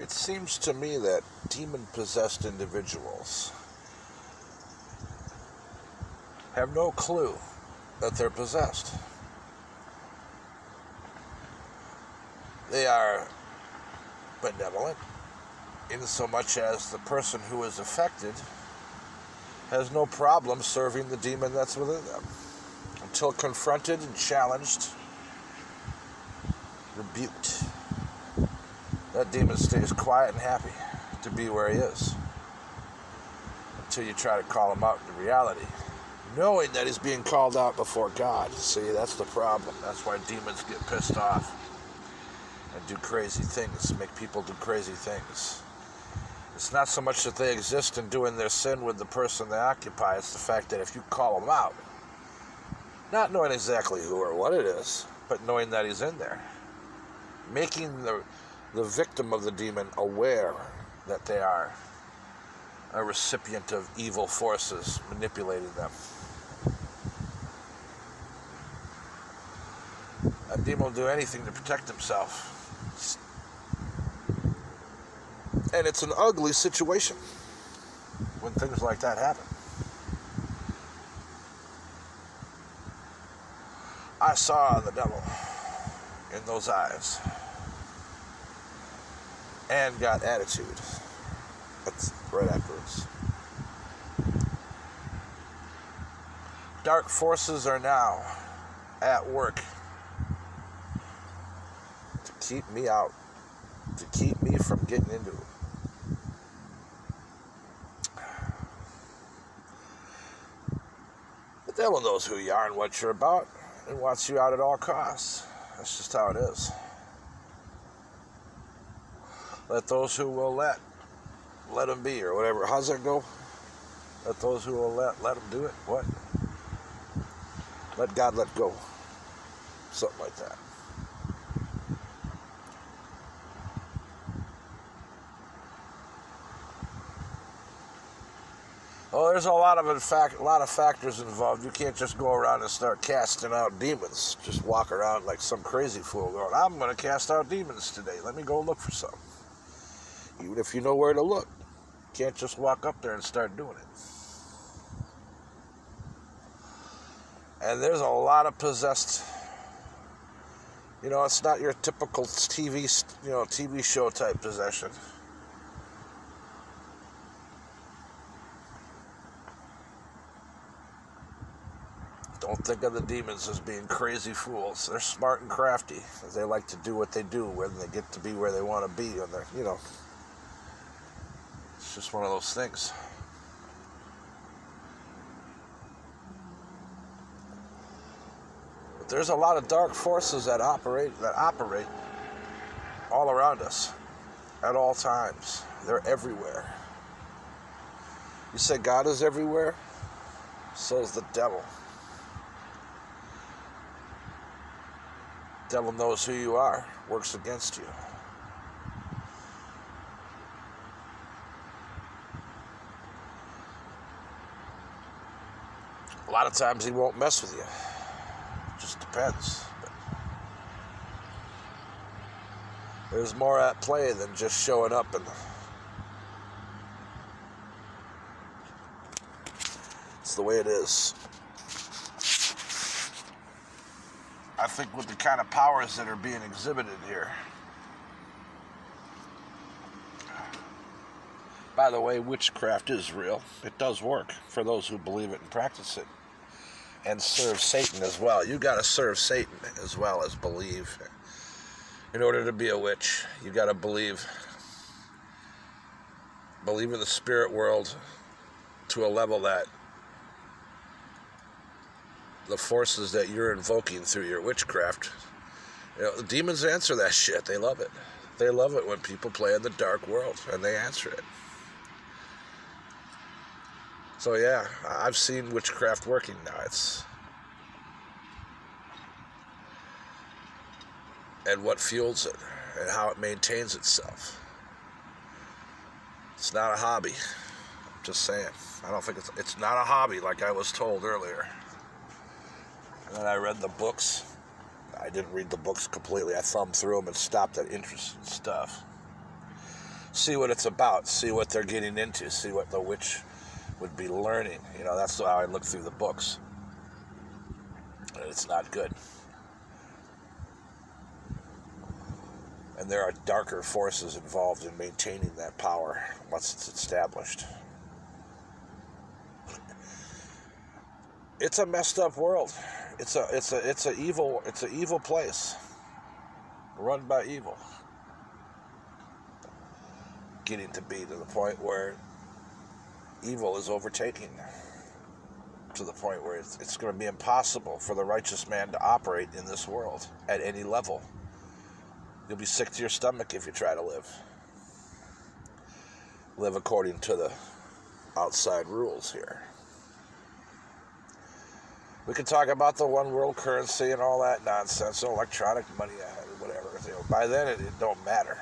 It seems to me that demon-possessed individuals have no clue that they're possessed. They are benevolent in so much as the person who is affected has no problem serving the demon that's within them. Until confronted and challenged, rebuked, that demon stays quiet and happy to be where he is until you try to call him out into reality, knowing that he's being called out before God. See, that's the problem. That's why demons get pissed off and do crazy things, make people do crazy things. It's not so much that they exist in doing their sin with the person they occupy, it's the fact that if you call them out, not knowing exactly who or what it is, but knowing that he's in there, making the victim of the demon aware that they are a recipient of evil forces manipulating them. A demon will do anything to protect himself. And it's an ugly situation when things like that happen. I saw the devil in those eyes and got attitude. That's right afterwards. Dark forces are now at work to keep me out, to keep me from getting into it. The devil knows who you are and what you're about and wants you out at all costs. That's just how it is. Let those who will let them be, or whatever. How's that go? Let those who will let them do it. What? Let God let go. Something like that. Oh, there's a lot of factors involved. You can't just go around and start casting out demons. Just walk around like some crazy fool going, I'm going to cast out demons today. Let me go look for some. Even if you know where to look, you can't just walk up there and start doing it. And there's a lot of possessed. It's not your typical TV show type possession. Don't think of the demons as being crazy fools. They're smart and crafty. They like to do what they do when they get to be where they want to be. And they're, it's just one of those things. But there's a lot of dark forces that operate all around us at all times. They're everywhere. You say God is everywhere? So is the devil. The devil knows who you are, works against you. A lot of times he won't mess with you. It just depends. But there's more at play than just showing up and it's the way it is. I think with the kind of powers that are being exhibited here. By the way, witchcraft is real. It does work for those who believe it and practice it. And serve Satan as well. You got to serve Satan as well as believe. In order to be a witch, you got to believe in the spirit world to a level that the forces that you're invoking through your witchcraft, the demons answer that shit. They love it. They love it when people play in the dark world and they answer it. So yeah, I've seen witchcraft working now. And what fuels it and how it maintains itself. It's not a hobby. I'm just saying. I don't think it's not a hobby like I was told earlier. And then I read the books. I didn't read the books completely. I thumbed through them and stopped at interesting stuff. see what it's about, see what they're getting into, see what the witch would be learning. That's how I look through the books. And it's not good. And there are darker forces involved in maintaining that power once it's established. It's a messed up world. It's an evil place, run by evil. Getting to be to the point where evil is overtaking, to the point where it's going to be impossible for the righteous man to operate in this world at any level. You'll be sick to your stomach if you try to live according to the outside rules here. We can talk about the one world currency and all that nonsense, electronic money, whatever. By then, it don't matter.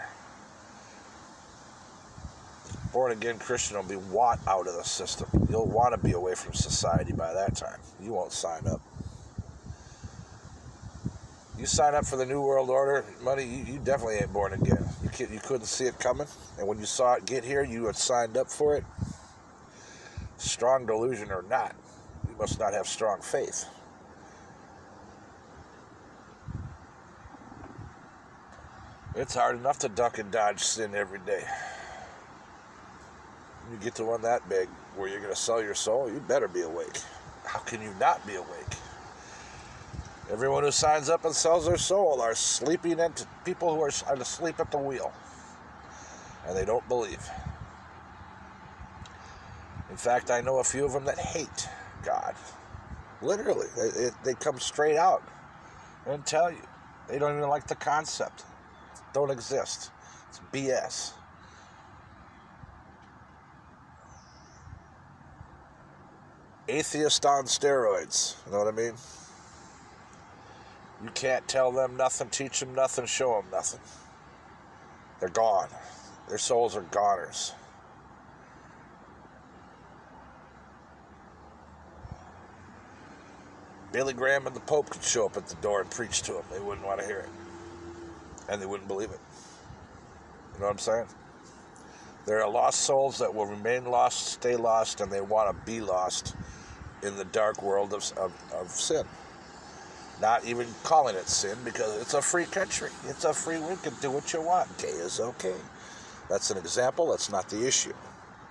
Born-again Christian will be want out of the system. You'll want to be away from society by that time. You won't sign up. You sign up for the New World Order money, you definitely ain't born again. You couldn't see it coming, and when you saw it get here, you had signed up for it. Strong delusion or not, you must not have strong faith. It's hard enough to duck and dodge sin every day. You get to one that big where you're going to sell your soul, you better be awake. How can you not be awake? Everyone who signs up and sells their soul are sleeping into people who are asleep at the wheel. And they don't believe. In fact, I know a few of them that hate God. Literally. They come straight out and tell you. They don't even like the concept. Don't exist. It's BS. Atheist on steroids. You know what I mean? You can't tell them nothing, teach them nothing, show them nothing. They're gone. Their souls are goners. Billy Graham and the Pope could show up at the door and preach to them. They wouldn't want to hear it. And they wouldn't believe it. You know what I'm saying? There are lost souls that will remain lost, stay lost, and they want to be lost in the dark world of sin. Not even calling it sin, because it's a free country. It's a free, we can do what you want. Gay is okay. That's an example. That's not the issue.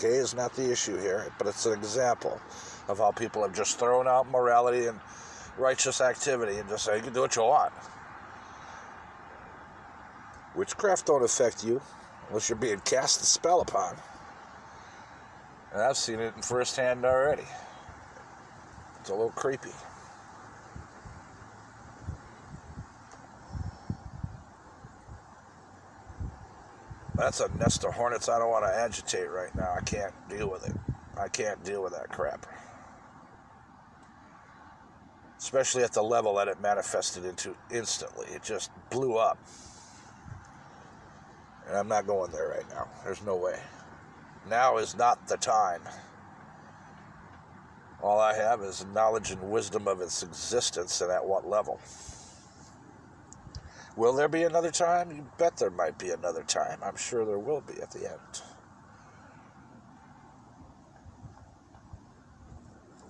Gay is not the issue here, but it's an example of how people have just thrown out morality and righteous activity and just say, you can do what you want. Witchcraft don't affect you unless you're being cast a spell upon. And I've seen it in firsthand already. It's a little creepy. That's a nest of hornets I don't want to agitate right now. I can't deal with it. I can't deal with that crap. Especially at the level that it manifested into instantly. It just blew up. And I'm not going there right now. There's no way. Now is not the time. All I have is knowledge and wisdom of its existence and at what level. Will there be another time? You bet there might be another time. I'm sure there will be at the end.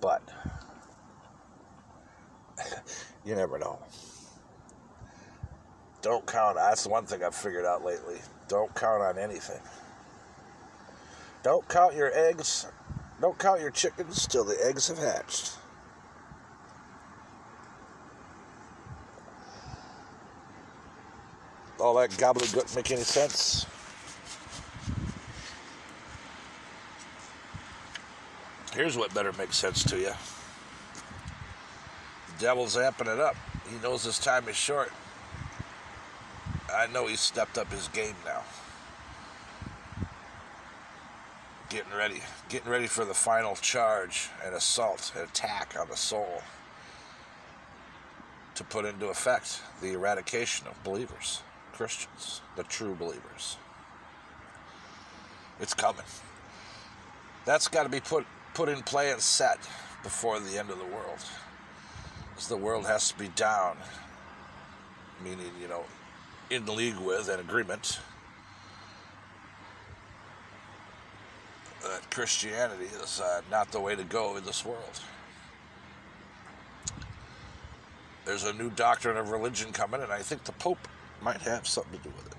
But you never know. Don't count. That's one thing I've figured out lately. Don't count on anything. Don't count your eggs. Don't count your chickens till the eggs have hatched. All that gobbledygook make any sense? Here's what better makes sense to you. The devil's amping it up. He knows his time is short. I know he's stepped up his game now. Getting ready for the final charge and assault, and attack on the soul to put into effect the eradication of believers. Christians, the true believers. It's coming. That's got to be put in play and set before the end of the world. Because the world has to be down, meaning, in league with and agreement that Christianity is not the way to go in this world. There's a new doctrine of religion coming, and I think the Pope might have something to do with it.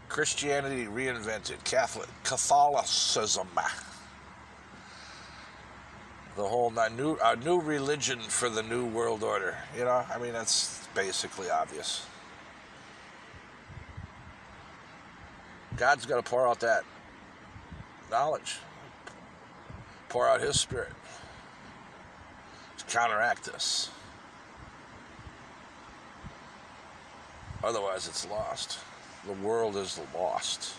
Christianity reinvented, Catholicism. The whole new religion for the new world order. You know, I mean, that's basically obvious. God's got to pour out that knowledge, pour out His Spirit to counteract this. Otherwise, it's lost. The world is lost.